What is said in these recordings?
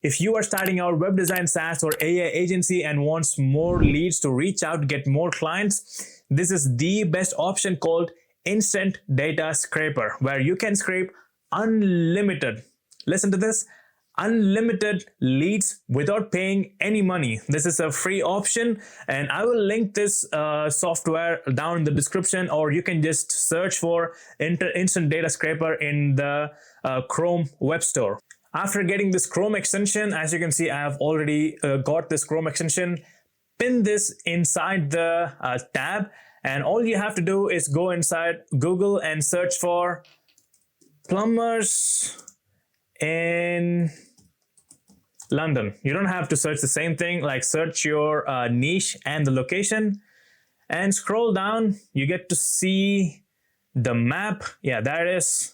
If you are starting out web design SaaS or AI agency and wants more leads to reach out, get more clients, this is the best option called Instant Data Scraper, where you can scrape unlimited, listen to this, unlimited leads without paying any money. This is a free option, and I will link this software down in the description, or you can just search for Instant Data Scraper in the Chrome web store. After getting this Chrome extension, as you can see, I have already got this Chrome extension. Pin this inside the tab, and all you have to do is go inside Google and search for plumbers in London. You don't have to search the same thing, like search your niche and the location and scroll down. You get to see the map. Yeah, there it is.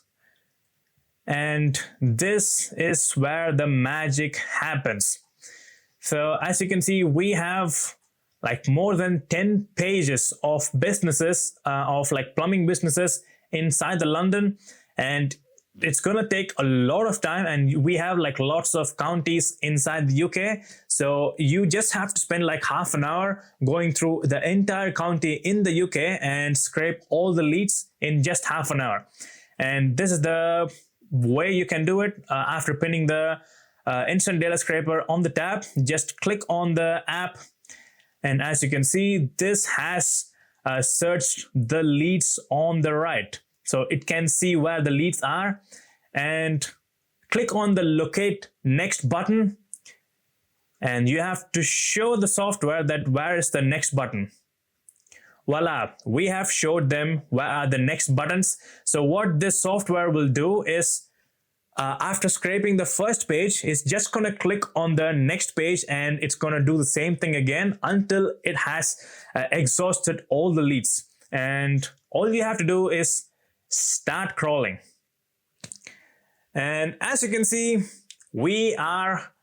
And this is where the magic happens. So as you can see, we have like more than 10 pages of businesses, of like plumbing businesses inside the London, and it's gonna take a lot of time, and we have like lots of counties inside the UK. So you just have to spend like half an hour going through the entire county in the UK and scrape all the leads in just half an hour. And this is the way you can do it. After pinning the Instant Data Scraper on the tab, just click on the app, and as you can see, this has searched the leads on the right. So it can see where the leads are, and click on the locate next button, and you have to show the software that where is the next button. Voila, we have showed them where are the next buttons. So what this software will do is, after scraping the first page, it's just gonna click on the next page, and it's gonna do the same thing again until it has exhausted all the leads. And all you have to do is start crawling. And as you can see, we are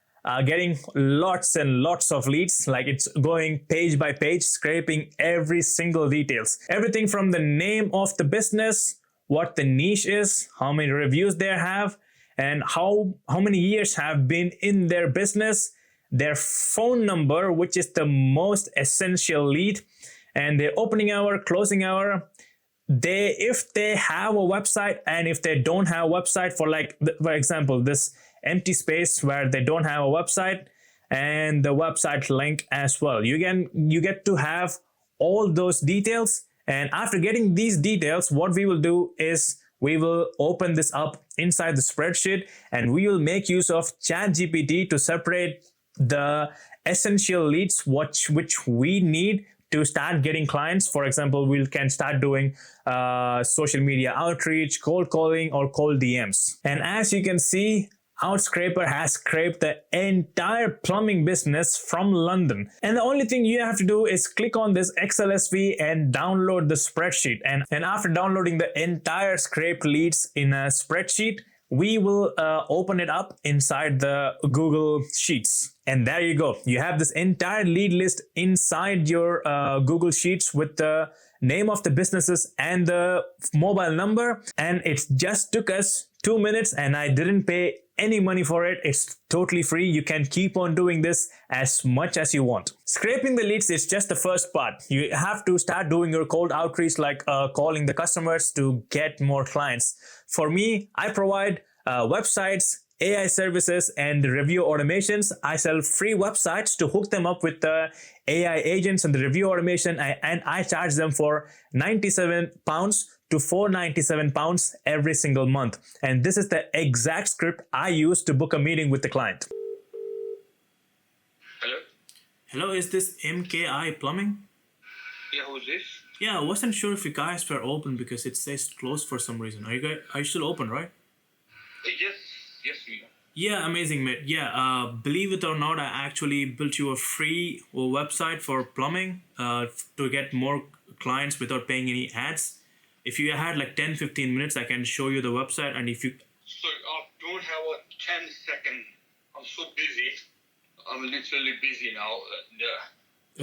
getting lots and lots of leads. Like, it's going page by page, scraping every single details. Everything from the name of the business, what the niche is, how many reviews they have, and how many years have been in their business, their phone number, which is the most essential lead, and their opening hour, closing hour. If they have a website, and if they don't have a website, for example, this empty space where they don't have a website, and the website link as well. You get to have all those details. And after getting these details, what we will do is we will open this up inside the spreadsheet, and we will make use of ChatGPT to separate the essential leads which we need to start getting clients. For example, we can start doing social media outreach, cold calling, or cold DMs. And as you can see, Outscraper has scraped the entire plumbing business from London. And the only thing you have to do is click on this XLSV and download the spreadsheet. And after downloading the entire scraped leads in a spreadsheet, we will open it up inside the Google Sheets. And there you go. You have this entire lead list inside your Google Sheets with the name of the businesses and the mobile number. And it just took us 2 minutes, and I didn't pay any money for it. It's totally free. You can keep on doing this as much as you want. Scraping the leads is just the first part. You have to start doing your cold outreach, like calling the customers to get more clients. For me, I provide websites, AI services, and review automations. I sell free websites to hook them up with the AI agents and the review automation, and I charge them for £97 to £497 every single month. And this is the exact script I use to book a meeting with the client. Hello? Hello, is this MKI Plumbing? Yeah, who's this? Yeah, I wasn't sure if you guys were open because it says closed for some reason. Are you still open, right? Yes, we are. Yeah, amazing, mate. Yeah, believe it or not, I actually built you a free website for plumbing to get more clients without paying any ads. If you had like 10-15 minutes, I can show you the website, and if you... So I don't have a 10-second. I'm so busy. I'm literally busy now.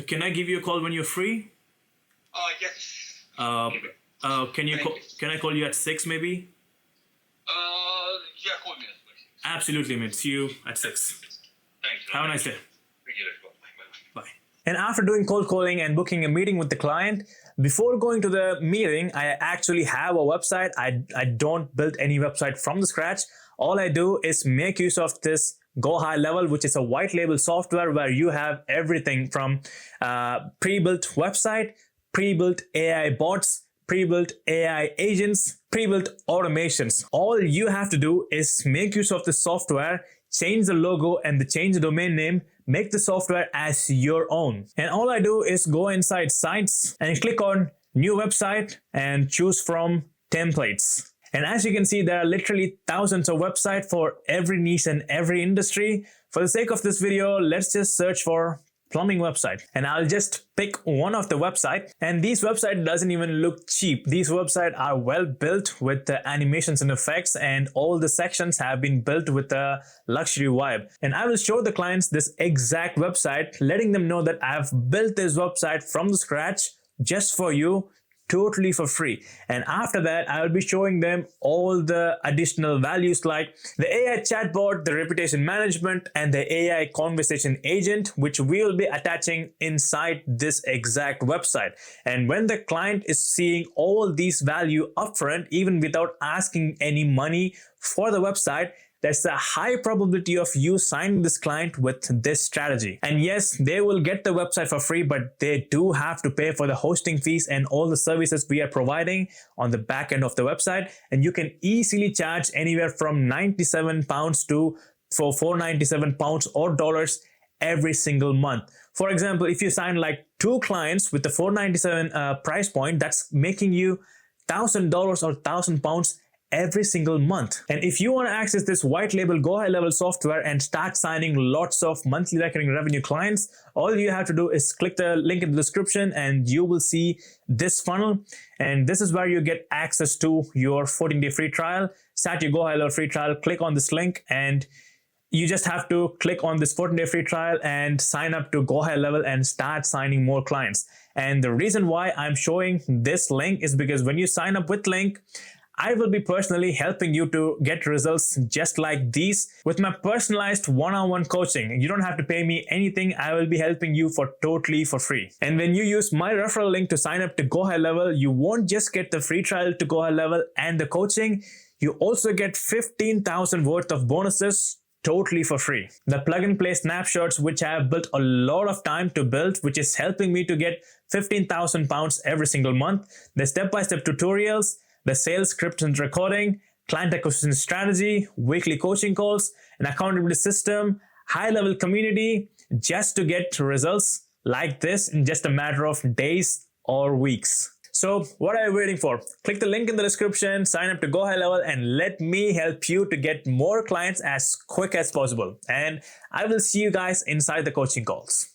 Can I give you a call when you're free? Yes. Can I call you at 6 maybe? Yeah, call me. Absolutely, mate. See you at 6. Thanks. Have a nice day. Thank you. Let's go. Bye. Bye. And after doing cold calling and booking a meeting with the client, before going to the meeting, I actually have a website. I don't build any website from the scratch. All I do is make use of this Go High Level, which is a white label software where you have everything from pre-built website, pre-built AI bots, pre-built AI agents, pre-built automations. All you have to do is make use of the software, change the logo and change the domain name, make the software as your own. And all I do is go inside sites and click on new website and choose from templates. And as you can see, there are literally thousands of websites for every niche and every industry. For the sake of this video, let's just search for plumbing website. And I'll just pick one of the website. And these website doesn't even look cheap. These websites are well built with the animations and effects, and all the sections have been built with a luxury vibe. And I will show the clients this exact website, letting them know that I've built this website from the scratch just for you, totally for free. And after that, I will be showing them all the additional values like the AI chatbot, the reputation management, and the AI conversation agent, which we will be attaching inside this exact website. And when the client is seeing all these value upfront, even without asking any money for the website, there's a high probability of you signing this client with this strategy. And yes, they will get the website for free, but they do have to pay for the hosting fees and all the services we are providing on the back end of the website. And you can easily charge anywhere from £97 to for £497 or dollars every single month. For example, if you sign like 2 clients with the $497 price point, that's making you $1,000 or £1,000 every single month. And if you want to access this white label Go High Level software and start signing lots of monthly recurring revenue clients, all you have to do is click the link in the description and you will see this funnel. And this is where you get access to your 14-day free trial. Start your Go High Level free trial, click on this link, and you just have to click on this 14-day free trial and sign up to Go High Level and start signing more clients. And the reason why I'm showing this link is because when you sign up with link, I will be personally helping you to get results just like these with my personalized one-on-one coaching. You don't have to pay me anything. I will be helping you for totally for free. And when you use my referral link to sign up to Go High Level, you won't just get the free trial to Go High Level and the coaching. You also get 15,000 worth of bonuses totally for free. The plug and play snapshots, which I have built a lot of time to build, which is helping me to get £15,000 every single month. The step-by-step tutorials, the sales script and recording, client acquisition strategy, weekly coaching calls, an accountability system, high-level community, just to get results like this in just a matter of days or weeks. So what are you waiting for? Click the link in the description, sign up to Go High Level, and let me help you to get more clients as quick as possible. And I will see you guys inside the coaching calls.